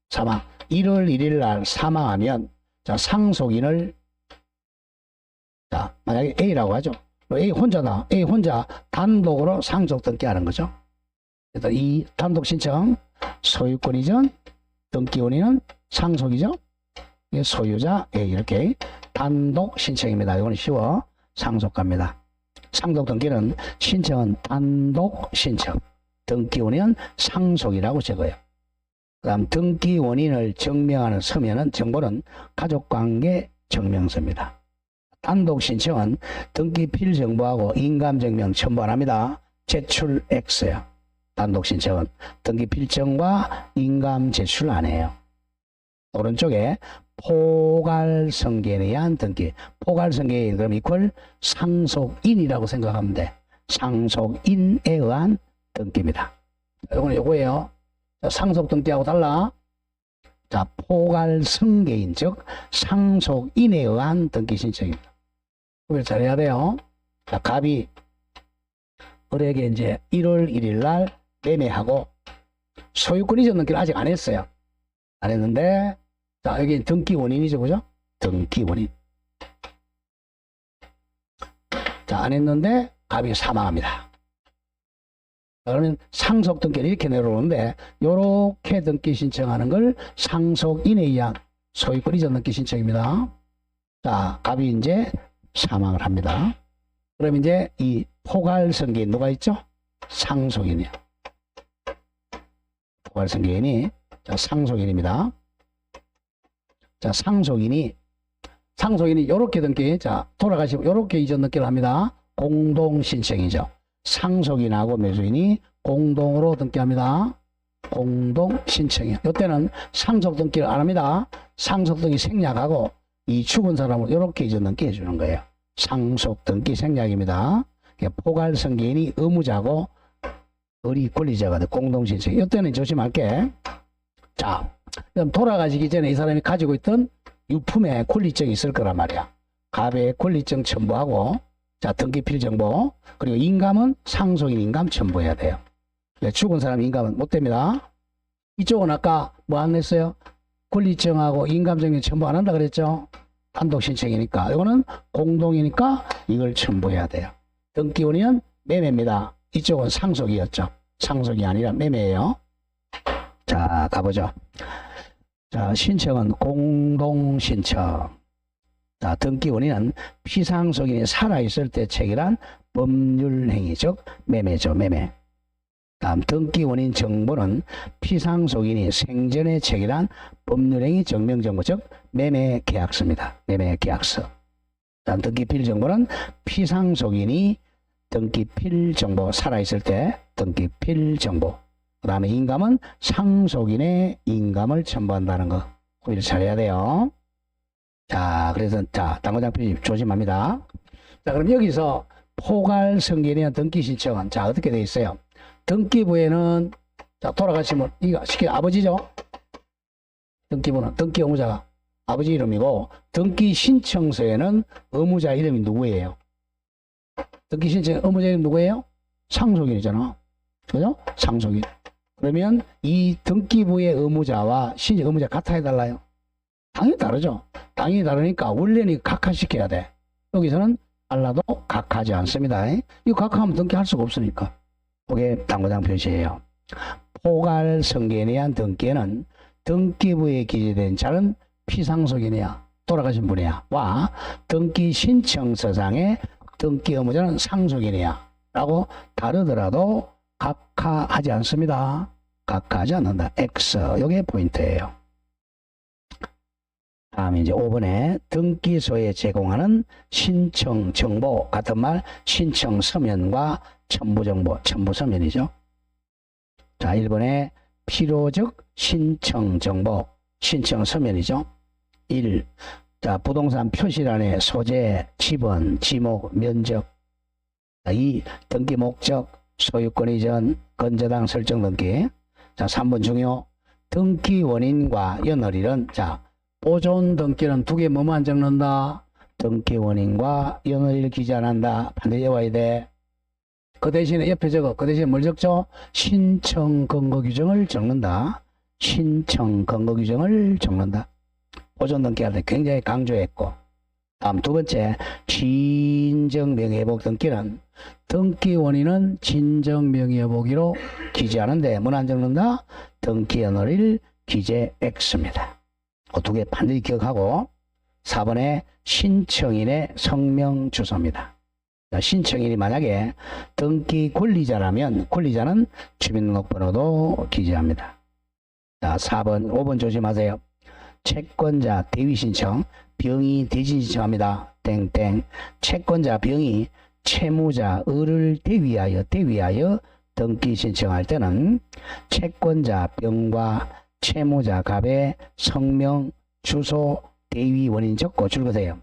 사망. 1월 1일 날 사망하면 자, 상속인을 자, 만약에 A라고 하죠. A 혼자다. A 혼자 단독으로 상속 등기하는 거죠. 일단 이 단독 신청 소유권 이전 등기 원인은 상속이죠. 소유자 A 이렇게 단독 신청입니다. 이건 쉬워. 상속갑니다. 상속 등기는 신청은 단독 신청, 등기 원인은 상속이라고 적어요. 그 다음 등기 원인을 증명하는 서면은 정보는 가족관계 증명서입니다. 단독 신청은 등기 필정보하고 인감증명 첨부 안 합니다. 제출 X예요. 단독 신청은 등기 필정과 인감 제출 안 해요. 오른쪽에 포괄승계에 의한 등기. 포괄승계 그럼 이퀄 상속인이라고 생각하면 돼. 상속인에 의한 등기입니다. 이거는 요거예요. 상속 등기하고 달라. 자, 포괄성계인, 즉 상속인에 의한 등기 신청입니다. 구별 잘해야 돼요. 자, 갑이 을에게 이제 1월 1일 날 매매하고 소유권 이전 등기를 아직 안 했어요. 안 했는데, 자, 여기 등기 원인이죠, 그죠? 등기 원인. 자, 안 했는데 갑이 사망합니다. 그러면 상속 등기를 이렇게 내려오는데, 요렇게 등기 신청하는 걸 상속인에 의한 소유권 이전 등기 신청입니다. 자, 갑이 이제 사망을 합니다. 그럼 이제 이 포괄성계인 누가 있죠? 상속인이요. 포괄성계인이, 자, 상속인입니다. 자, 상속인이 요렇게 등기, 자, 돌아가시고 요렇게 이전 등기를 합니다. 공동신청이죠. 상속인하고 매수인이 공동으로 등기합니다. 공동신청이요. 이때는 상속 등기를 안 합니다. 상속 등기 생략하고 이 죽은 사람을 이렇게 이전 등기 해주는 거예요. 상속 등기 생략입니다. 포괄성계인이 의무자고 을이 권리자가 돼. 공동신청. 이때는 조심할게. 자, 그럼 돌아가시기 전에 이 사람이 가지고 있던 유품에 권리증이 있을 거란 말이야. 갑의 권리증 첨부하고, 자, 등기필 정보, 그리고 인감은 상속인 인감 첨부해야 돼요. 죽은 사람 인감은 못 됩니다. 이쪽은 아까 뭐 안 냈어요? 권리증하고 인감증명 첨부 안 한다 그랬죠? 단독 신청이니까. 이거는 공동이니까 이걸 첨부해야 돼요. 등기원인은 매매입니다. 이쪽은 상속이었죠. 상속이 아니라 매매예요. 자, 가보죠. 자, 신청은 공동신청. 자, 등기원인은 피상속인이 살아있을 때 체결한 법률행위, 즉 매매죠. 매매. 다음 등기원인 정보는 피상속인이 생전에 체결한 법률행위 증명정보, 즉 매매계약서입니다. 매매계약서. 다음 등기필 정보는 피상속인이 등기필 정보, 살아있을 때 등기필 정보. 그 다음에 인감은 상속인의 인감을 첨부한다는 거. 구별 잘해야 돼요. 자, 그래서, 자, 당구장 표시 조심합니다. 자, 그럼 여기서 포괄성계인에 대한 등기 신청은, 자, 어떻게 되어 있어요? 등기부에는, 자, 돌아가시면, 이거 쉽게 아버지죠? 등기부는, 등기 의무자가 아버지 이름이고, 등기 신청서에는 의무자 이름이 누구예요? 등기 신청 의무자 이름 누구예요? 상속인이잖아. 그죠? 상속인. 그러면 이 등기부의 의무자와 신청 의무자 같아 해달라요? 당연히 다르죠. 당연히 다르니까 원래는 각하시켜야 돼. 여기서는 달라도 각하지 않습니다. 이거 각하하면 등기할 수가 없으니까. 그게 당구장 표시예요. 포괄성계인에 의한 등기에는 등기부에 기재된 자는 피상속인이야, 돌아가신 분이야, 와 등기 신청서상의 등기 의무자는 상속인이야 라고 다르더라도 각하하지 않습니다. 각하하지 않는다. X. 이게 포인트예요. 다음에 이제 5번에 등기소에 제공하는 신청 정보, 같은 말 신청 서면과 첨부 정보, 첨부 서면이죠. 자, 1번에 필요적 신청 정보, 신청 서면이죠. 1. 자, 부동산 표시란의 소재, 지번, 지목, 면적. 2. 등기 목적, 소유권 이전, 건저당 설정 등기. 자, 3번 중요. 등기 원인과 연월일은, 자, 보존 등기는 두 개 뭐만 적는다? 등기 원인과 연월일 기재 안 한다. 반드시 외워야 돼. 그 대신에 옆에 적어. 그 대신에 뭘 적죠? 신청 근거 규정을 적는다. 신청 근거 규정을 적는다. 보존 등기할 때 굉장히 강조했고. 다음 두 번째, 진정 명예회복 등기는 등기 원인은 진정 명예회복으로 기재하는데 뭘 안 적는다? 등기 연월일 기재 X입니다. 그 두 개 반드시 기억하고. 4번에 신청인의 성명 주소입니다. 신청인이 만약에 등기 권리자라면 권리자는 주민등록번호도 기재합니다. 자, 4번, 5번 조심하세요. 채권자 대위 신청, 병이 대진 신청합니다. 땡땡. 채권자 병이 채무자 을을 대위하여 등기 신청할 때는 채권자 병과 채무자 갑의 성명, 주소, 대위 원인 적고 줄거세요.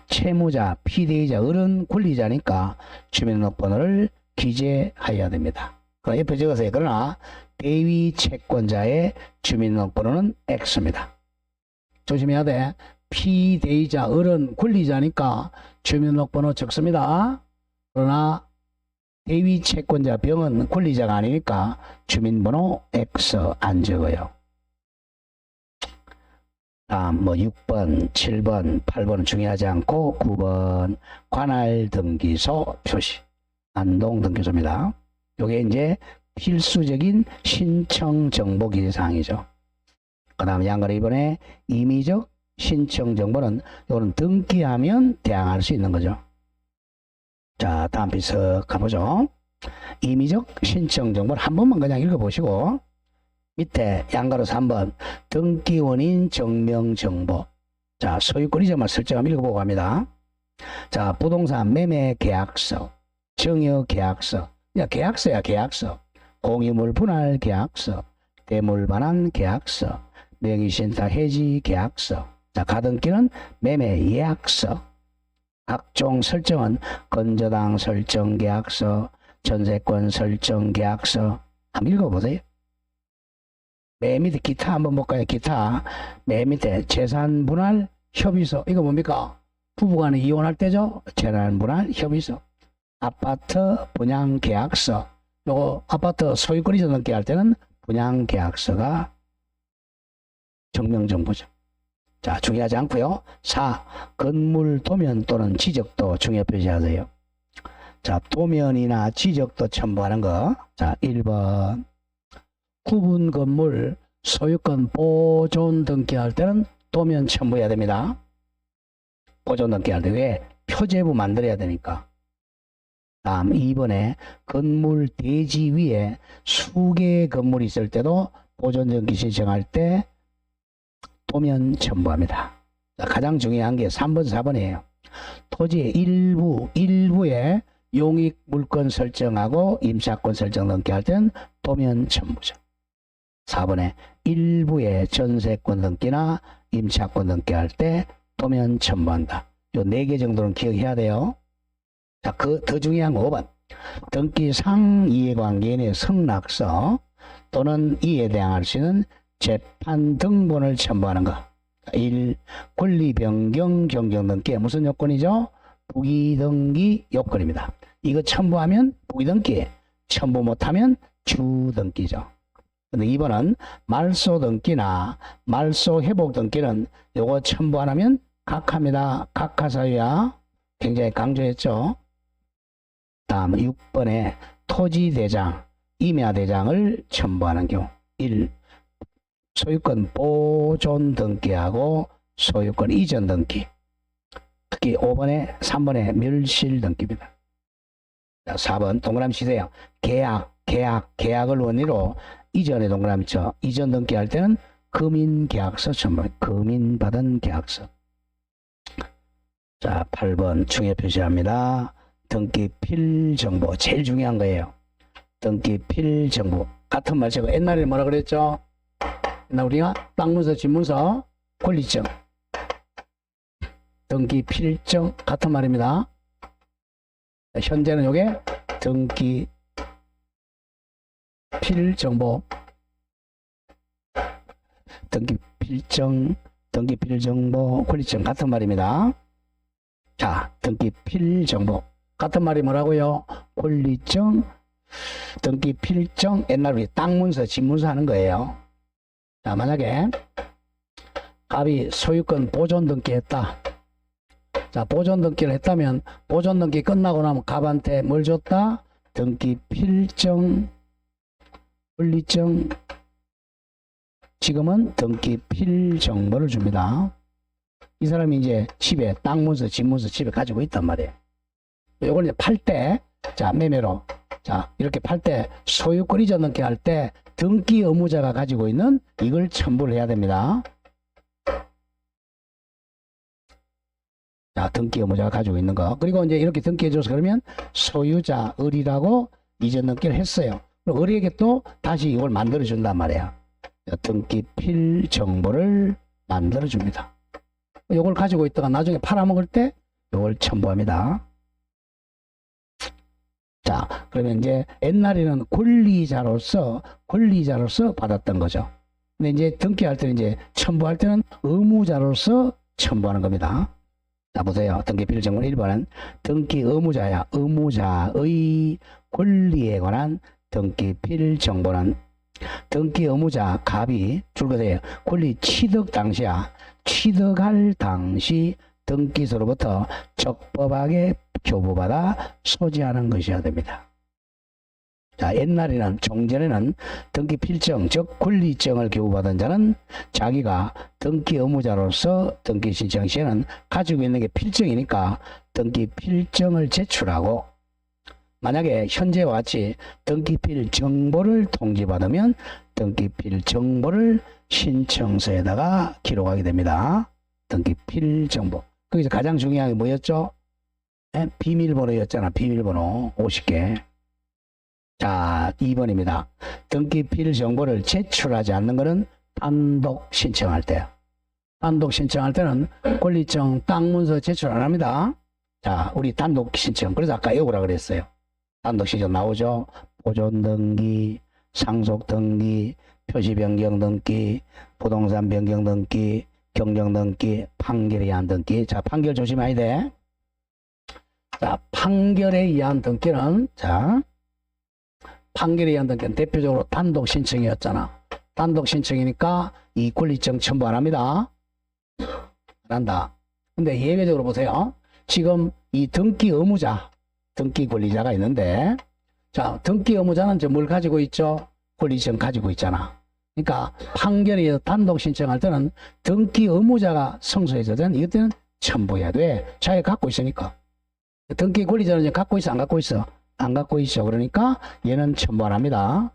채무자 피대위자 을은 권리자니까 주민등록번호를 기재해야 됩니다. 그럼 옆에 적으세요. 그러나 대위 채권자의 주민등록번호는 X입니다. 조심해야 돼. 피대위자, 어른 권리자니까 주민등록번호 적습니다. 그러나 대위 채권자 병은 권리자가 아니니까 주민번호 X 안 적어요. 다음 6번, 7번, 8번은 중요하지 않고 9번 관할 등기소 표시. 안동 등기소입니다. 요게 이제 필수적인 신청 정보 기재사항이죠. 그 다음 양가로 이번에 임의적 신청 정보는 요거는 등기하면 대항할 수 있는 거죠. 자, 다음 비석 가보죠. 임의적 신청 정보를 한 번만 그냥 읽어보시고 밑에 양가로 3번 등기 원인 증명 정보. 자, 소유권 이점을 설정하면 읽어보고 갑니다. 자, 부동산 매매 계약서, 증여 계약서, 계약서야 계약서, 공유물 분할 계약서, 대물 반환 계약서, 명의신탁 해지 계약서. 자, 가등기는 매매 예약서. 각종 설정은 건저당 설정 계약서, 전세권 설정 계약서. 한번 읽어보세요. 맨 밑에 기타 한번 볼까요? 기타. 맨 밑에 재산 분할 협의서. 이거 뭡니까? 부부간에 이혼할 때죠? 재산 분할 협의서. 아파트 분양 계약서. 요거 아파트 소유권 이전 등기 할 때는 분양 계약서가 증명정보죠. 자, 중요하지 않고요. 4. 건물 도면 또는 지적도 중요 표시하세요. 자, 도면이나 지적도 첨부하는 거. 자, 1번. 구분 건물 소유권 보존 등기할 때는 도면 첨부해야 됩니다. 보존 등기할 때 왜? 표제부 만들어야 되니까. 다음 2번에 건물 대지 위에 수개의 건물이 있을 때도 보존 등기 신청할 때 도면 첨부합니다. 자, 가장 중요한 게 3번, 4번이에요. 토지의 일부에 용익 물권 설정하고 임차권 설정 등기할 때는 도면 첨부죠. 4번에 일부의 전세권 등기나 임차권 등기할 때 도면 첨부한다. 요 4개 정도는 기억해야 돼요. 자, 더 중요한 거 5번. 등기상 이해관계인의 승낙서 또는 이에 대항할 수 있는 재판 등본을 첨부하는 거. 1. 권리 변경 변경 등기 무슨 요건이죠? 부기등기 요건입니다. 이거 첨부하면 부기등기, 첨부 못하면 주등기죠. 근데 2번은 말소 등기나 말소 회복 등기는 요거 첨부 안 하면 각하입니다. 각하사유야. 굉장히 강조했죠. 다음 6번에 토지대장, 임야대장을 첨부하는 경우. 1. 소유권 보존 등기하고 소유권 이전 등기. 특히 5번에 3번에 멸실 등기입니다. 자, 4번 동그라미 치세요. 계약을 원리로 이전의 동그라미 쳐. 이전 등기할 때는 금인계약서 첨부. 금인받은 계약서. 자, 8번 중요 표시합니다. 등기필 정보 제일 중요한 거예요. 등기필 정보 같은 말 제가 옛날에 뭐라 그랬죠? 옛날 우리가 땅문서, 집문서, 권리증, 등기필정 같은 말입니다. 현재는 요게 등기필정보, 등기필정보, 권리증 같은 말입니다. 자, 등기필정보 같은 말이 뭐라고요? 권리증, 등기필정, 옛날 우리 땅문서, 집문서 하는 거예요. 자, 만약에 갑이 소유권 보존 등기했다. 자, 보존 등기를 했다면 보존 등기 끝나고 나면 갑한테 뭘 줬다? 등기필정, 권리증. 지금은 등기필정보를 줍니다. 이 사람이 이제 집에 땅문서, 집문서 집에 가지고 있단 말이에요. 요걸 이제 팔 때, 자, 매매로, 자, 이렇게 팔 때 소유권 이전 등기 할 때 등기 의무자가 가지고 있는 이걸 첨부를 해야 됩니다. 자, 등기 의무자가 가지고 있는 거. 그리고 이제 이렇게 등기해줘서 그러면 소유자 을이라고 이전 등기를 했어요. 그리고 을에게 또 다시 이걸 만들어준단 말이에요. 등기필 정보를 만들어줍니다. 이걸 가지고 있다가 나중에 팔아먹을 때 이걸 첨부합니다. 자, 그러면 이제 옛날에는 권리자로서 받았던 거죠. 근데 이제 등기할 때는 이제 첨부할 때는 의무자로서 첨부하는 겁니다. 자, 보세요. 등기필 정보 1번은 등기 의무자야. 의무자의 권리에 관한 등기필 정보는 등기 의무자 갑이 줄거세요. 권리 취득 당시야. 취득할 당시 등기소로부터 적법하게 교부받아 소지하는 것이어야 됩니다. 자, 옛날에는 종전에는 등기 필정 즉 권리증을 교부받은 자는 자기가 등기 의무자로서 등기 신청 시에는 가지고 있는 게 필정이니까 등기 필정을 제출하고, 만약에 현재와 같이 등기필 정보를 통지받으면 등기필 정보를 신청서에다가 기록하게 됩니다. 등기필 정보. 거기서 가장 중요한 게 뭐였죠? 비밀번호였잖아. 비밀번호 50개. 자, 2번입니다. 등기필 정보를 제출하지 않는 것은 단독 신청할 때요. 단독 신청할 때는 권리증 딱 문서 제출 안 합니다. 자, 우리 단독 신청. 그래서 아까 외우라 그랬어요. 단독 신청 나오죠. 보존 등기, 상속 등기, 표시 변경 등기, 부동산 변경 등기, 경정 등기, 판결에 의한 등기. 자, 판결 조심해야 돼. 자, 판결에 의한 등기는, 자, 판결에 의한 등기는 대표적으로 단독 신청이었잖아. 단독 신청이니까 이 권리증 첨부 안 합니다. 안 한다. 근데 예외적으로 보세요. 지금 이 등기 의무자, 등기 권리자가 있는데, 자, 등기 의무자는 이제 뭘 가지고 있죠? 권리증 가지고 있잖아. 그러니까 판결에 의해서 단독 신청할 때는 등기 의무자가 성소해서 된 이것 때는 첨부해야 돼. 자기가 갖고 있으니까. 등기 권리자는 이제 갖고 있어, 안 갖고 있어? 안 갖고 있죠. 그러니까 얘는 첨부 안 합니다.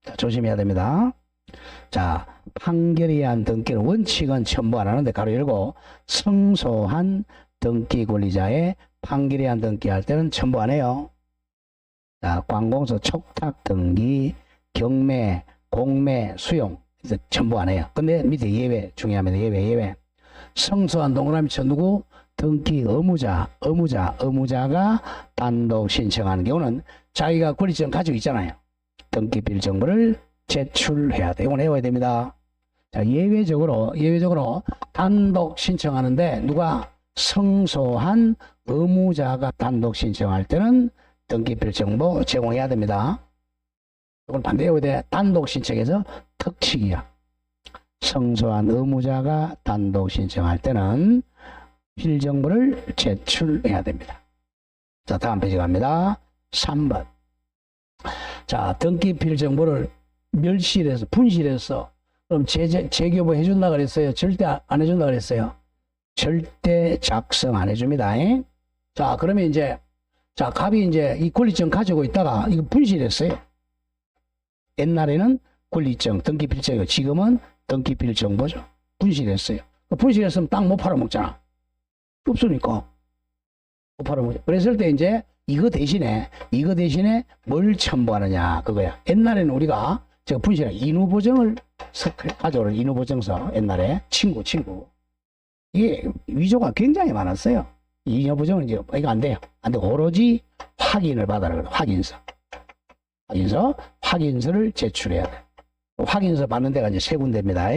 자, 조심해야 됩니다. 자, 판결에 의한 등기는 원칙은 첨부 안 하는데 가로 열고 성소한 등기 권리자의 판결에 의한 등기할 때는 첨부 안 해요. 자, 관공서 촉탁 등기, 경매, 공매, 수용 그래서 첨부 안 해요. 근데 밑에 예외 중요합니다. 예외. 성소한 동그라미 쳐 누구? 등기 의무자가 단독 신청하는 경우는 자기가 권리증 가지고 있잖아요. 등기필 정보를 제출해야 돼. 이건 외워야 됩니다. 자, 예외적으로 단독 신청하는데 누가 성소한 의무자가 단독 신청할 때는 등기필 정보 제공해야 됩니다. 이건 반대 외워야 돼. 단독 신청에서 특칙이야. 성소한 의무자가 단독 신청할 때는 필정보를 제출해야 됩니다. 자, 다음 페이지 갑니다. 3번. 자, 등기 필정보를 멸실해서 분실해서 그럼 재교부 해준다 그랬어요? 절대 안 해준다 그랬어요? 절대 작성 안 해줍니다. 자, 그러면 이제 자, 갑이 이제 이 권리증 가지고 있다가 이거 분실했어요. 옛날에는 권리증, 등기필정이고 지금은 등기필정보죠. 분실했어요. 분실했으면 땅 못 팔아먹잖아. 없으니까 못 팔아먹죠. 그랬을 때 이제 이거 대신에 뭘 첨부하느냐 그거야. 옛날에는 우리가 제가 분실한 인후보증을 가져오는 인후보증서 옛날에 친구 이게 위조가 굉장히 많았어요. 인후보증은 이제 이거 안 돼요. 안 되고 오로지 확인을 받아라 그래. 확인서를 제출해야 돼. 확인서 받는 데가 이제 세 군데입니다.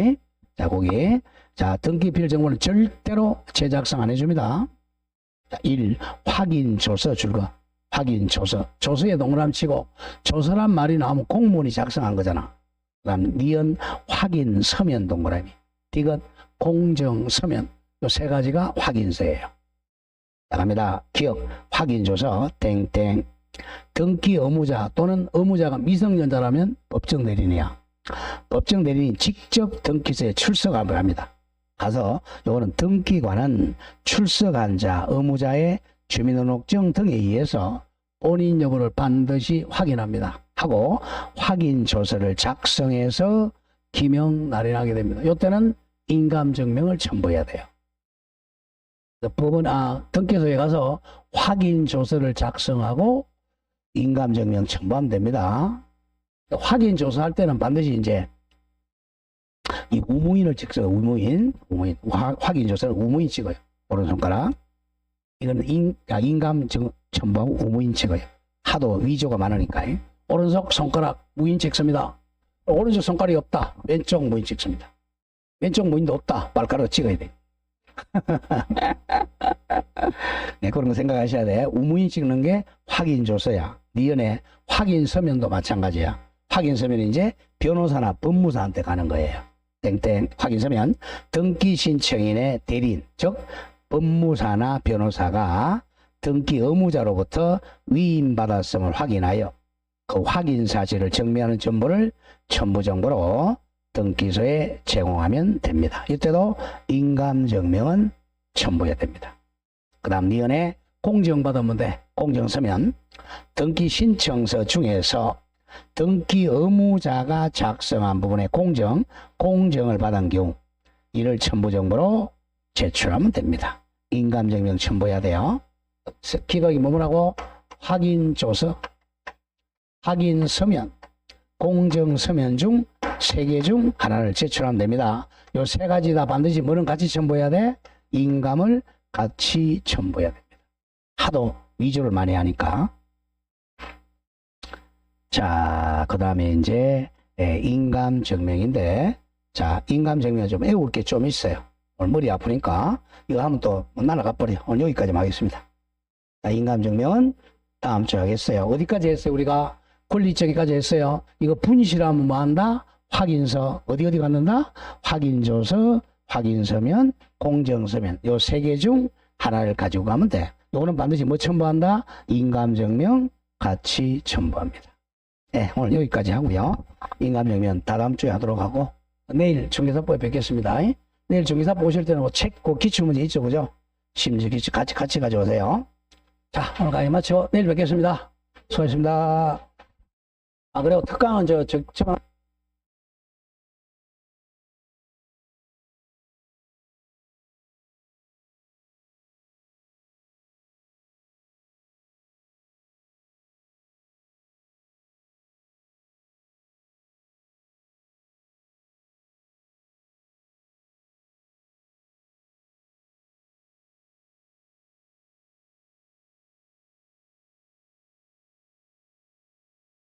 자, 거기. 자, 등기필 정보는 절대로 재작성 안 해줍니다. 자, 1. 확인조서 줄거. 확인조서. 조서에 동그라미 치고, 조서란 말이 나오면 공무원이 작성한 거잖아. 그 다음, 니은 확인 서면 동그라미. 디귿 공정 서면. 요 세 가지가 확인서예요. 자, 갑니다. 기억. 확인조서, 땡땡. 등기 의무자 또는 의무자가 미성년자라면 법정 대리인이야. 법정 대리인이 직접 등기소에 출석을 합니다. 가서 요거는 등기관은 출석한 자, 의무자의 주민등록증 등에 의해서 본인 여부를 반드시 확인합니다. 하고 확인조서를 작성해서 기명 날인하게 됩니다. 이때는 인감증명을 첨부해야 돼요. 법원 등기소에 가서 확인조서를 작성하고 인감증명 첨부하면 됩니다. 확인조사 할 때는 반드시 이제 이 우무인을 찍어요. 우무인. 확인조사는 우무인 찍어요. 오른손가락. 이거는 인감 첨부하고 우무인 찍어요. 하도 위조가 많으니까. 오른쪽 손가락 무인책 씁니다. 오른쪽 손가락이 없다. 왼쪽 무인책 씁니다. 왼쪽 무인도 없다. 발가락 찍어야 돼. 네, 그런 거 생각하셔야 돼. 우무인 찍는 게 확인조서야. 네 연애 확인서면도 마찬가지야. 확인서면은 이제 변호사나 법무사한테 가는 거예요. 땡땡 확인서면 등기 신청인의 대리인, 즉 법무사나 변호사가 등기 의무자로부터 위임받았음을 확인하여 그 확인 사실을 증명하는 정보를 첨부정보로 등기소에 제공하면 됩니다. 이때도 인감증명은 첨부해야 됩니다. 그 다음 니은에 공증받으면 돼. 공증서면 등기 신청서 중에서 등기 의무자가 작성한 부분의 공증을 받은 경우 이를 첨부정보로 제출하면 됩니다. 인감증명 첨부해야 돼요. 기각이 뭐라고? 확인조서, 확인서면, 공증서면 중 3개 중 하나를 제출하면 됩니다. 요 3가지 다 반드시 뭐는 같이 첨부해야 돼? 인감을 같이 첨부해야 됩니다. 하도 위조를 많이 하니까. 자, 그 다음에 이제 인감증명인데, 자, 인감증명 좀 외울 게 좀 있어요. 오늘 머리 아프니까 이거 하면 또 날아가 버려. 오늘 여기까지만 하겠습니다. 자, 인감증명은 다음 주에 하겠어요. 어디까지 했어요? 우리가 권리적이까지 했어요. 이거 분실하면 뭐 한다? 확인서. 어디 갖는다? 확인조서, 확인서면, 공증서면. 요 3개 중 하나를 가지고 가면 돼. 요거는 반드시 뭐 첨부한다? 인감증명 같이 첨부합니다. 네, 오늘 여기까지 하고요. 인감증명 다음 주에 하도록 하고 내일 중개사법에 뵙겠습니다. 내일 중개사법 오실 때는 뭐 책, 그 기출문제 있죠, 그죠? 심지 기출 같이 가져오세요. 자, 오늘 강의 마치고 내일 뵙겠습니다. 수고하셨습니다. 아, 그리고 특강은 저만